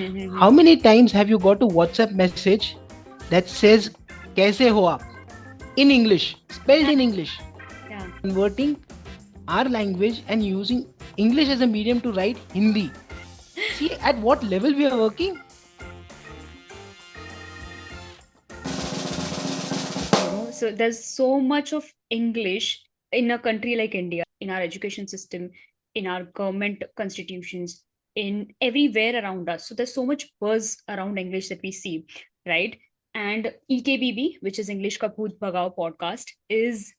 How many times have you got a WhatsApp message that says "Kaise ho aap?" in English, spelled in English? Yeah. Converting our language and using English as a medium to write Hindi. See at what level we are working. So there's so much of English in a country like India, in our education system, in our government constitutions, in everywhere around us. So there's so much buzz around English that we see, right? And EKBB, which is English Ka Bhoot Bhagao podcast, is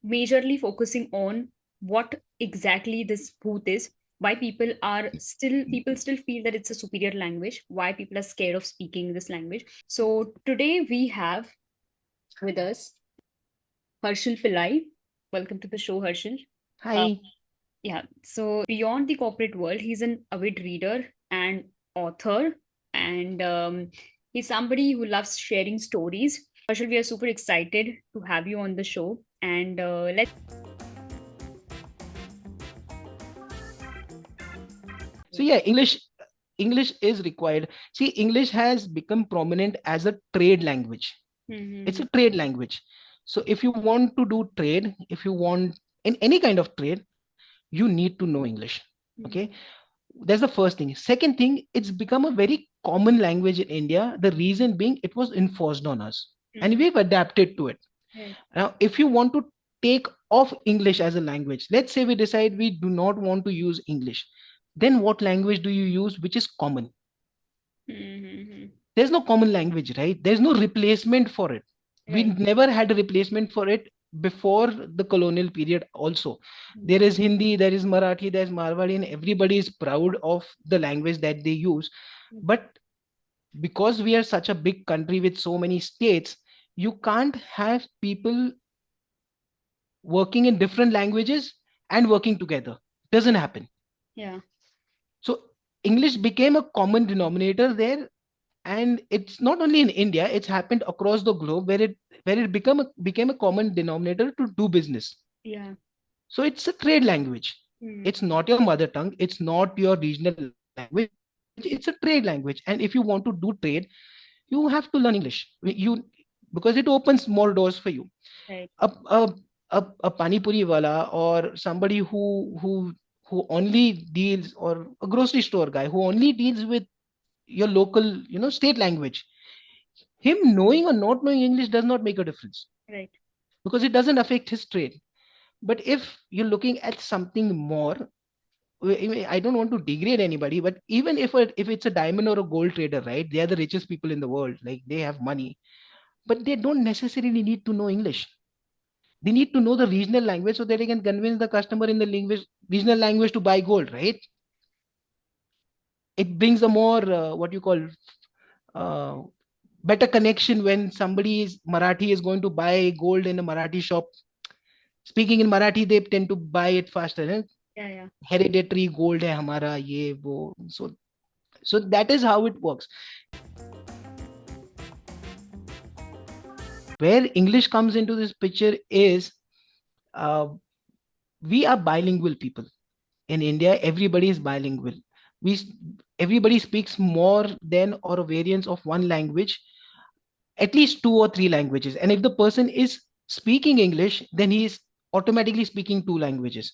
majorly focusing on what exactly this bhoot is, why people still feel that it's a superior language, why people are scared of speaking this language. So today we have with us Harshal Pillai. Welcome to the show, Harshal. Uh, Hi. yeah, so beyond the corporate world, he's an avid reader and author, and he's somebody who loves sharing stories. Harshal, we are super excited to have you on the show, and let's. So yeah, English is required. See, English has become prominent as a trade language. It's Mm-hmm. a trade language. So if you want to do trade, if you want in any kind of trade, you need to know English. Okay. That's the first thing. Second thing, it's become a very common language in India. The reason being it was enforced on us and Mm-hmm. we've adapted to it. Right. Now, if you want to take off English as a language, let's say we decide we do not want to use English, then what language do you use which is common? Mm-hmm. There's no common language, right? There's no replacement for it. We Right. never had a replacement for it before the colonial period also. There Mm-hmm. is Hindi, there is Marathi, there's Marwari, and everybody is proud of the language that they use. But because we are such a big country with so many states, you can't have people working in different languages and working together. Doesn't Right. happen. Yeah. So English became a common denominator there, and it's not only in India; it's happened across the globe where it became a common denominator to do business. Yeah. So it's a trade language. Mm-hmm. It's not your mother tongue. It's not your regional language. It's a trade language. And if you want to do trade, you have to learn English. Because it opens more doors for you. Right. A pani puri wala or somebody who only deals, or a grocery store guy who only deals with your local state language, him knowing or not knowing English does not make a difference Right. because it doesn't affect his trade. But if you're looking at something more, I don't want to degrade anybody, but even if it's a diamond or a gold trader, right, they are the richest people in the world, like they have money, but they don't necessarily need to know English. They need to know the regional language so that they can convince the customer in the regional language to buy gold, right? It brings a more what you call uh, better connection when somebody is Marathi is going to buy gold in a Marathi shop. Speaking in Marathi, they tend to buy it faster. Eh? Yeah. Yeah. Hereditary gold hai hamara ye wo. So that is how it works. Where English comes into this picture is uh, we are bilingual people in India. Everybody is bilingual. We Everybody speaks more than or a variance of one language, at least two or three languages. And if the person is speaking English, then he is automatically speaking two languages.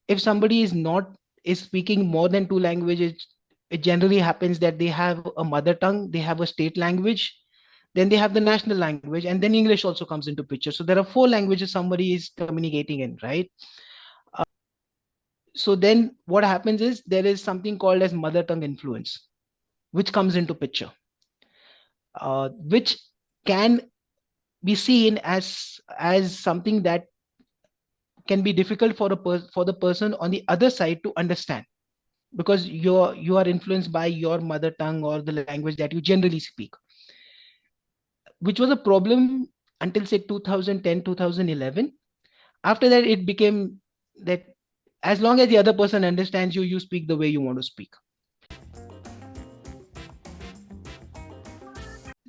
If somebody is speaking more than two languages, it generally happens that they have a mother tongue, they have a state language, then they have the national language, and then English also comes into picture. So there are four languages somebody is communicating in, right? So then what happens is there is something called as mother tongue influence, which comes into picture, which can be seen as something that can be difficult for for the person on the other side to understand, because you are influenced by your mother tongue or the language that you generally speak, which was a problem until say 2010 2011. After that it became that as long as the other person understands you, you speak the way you want to speak.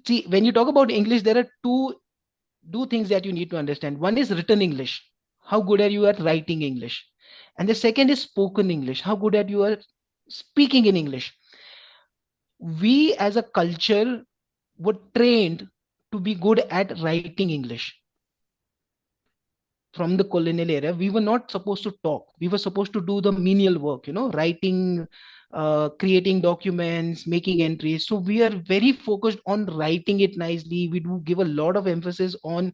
See, when you talk about English, there are two things that you need to understand. One is written English. How good are you at writing English? And the second is spoken English. How good are you at speaking in English? we as a culture were trained to be good at writing English. From the colonial era, we were not supposed to talk. We were supposed to do the menial work, writing, creating documents, making entries. So we are very focused on writing it nicely. We do give a lot of emphasis on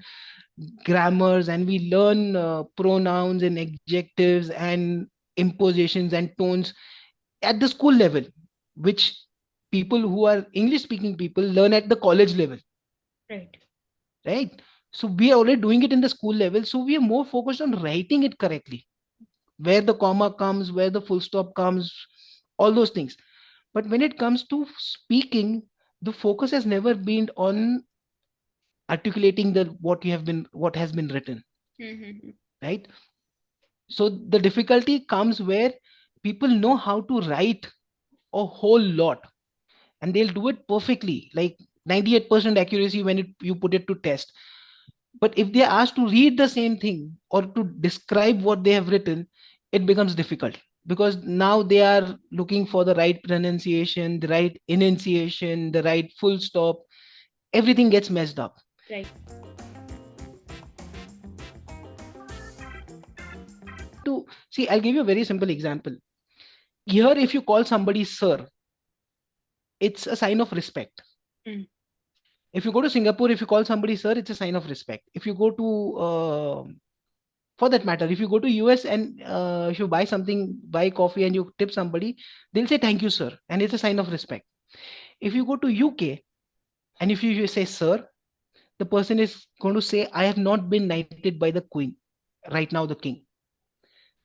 grammars, and we learn pronouns and adjectives and impositions and tones at the school level, which people who are English speaking people learn at the college level, Right. right? So we are already doing it in the school level. So we are more focused on writing it correctly, where the comma comes, where the full stop comes, all those things. But when it comes to speaking, the focus has never been on articulating the what has been written, Mm-hmm. right? So the difficulty comes where people know how to write a whole lot, and they'll do it perfectly, like 98% accuracy when you put it to test. But if they are asked to read the same thing or to describe what they have written, it becomes difficult, because now they are looking for the right pronunciation, the right enunciation, the right full stop. Everything gets messed up. Right. To see, I'll give you a very simple example. Here, if you call somebody sir, it's a sign of respect. Mm. If you go to Singapore, if you call somebody sir, it's a sign of respect. If you go to for that matter, if you go to US and if you buy something, buy coffee and you tip somebody, they'll say thank you sir, and it's a sign of respect. If you go to UK and if you say sir, the person is going to say I have not been knighted by the queen, right now the king,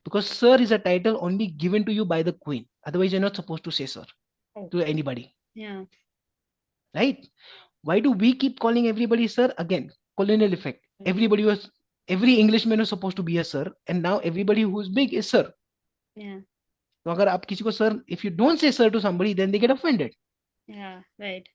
because sir is a title only given to you by the queen. Otherwise you're not supposed to say sir Oh, to anybody, yeah. right? Why do we keep calling everybody sir? Again, colonial effect. Every Englishman was supposed to be a sir, and now everybody who's big is sir. Yeah. तो अगर आप किसी को sir, if you don't say sir to somebody, then they get offended. Yeah. Right.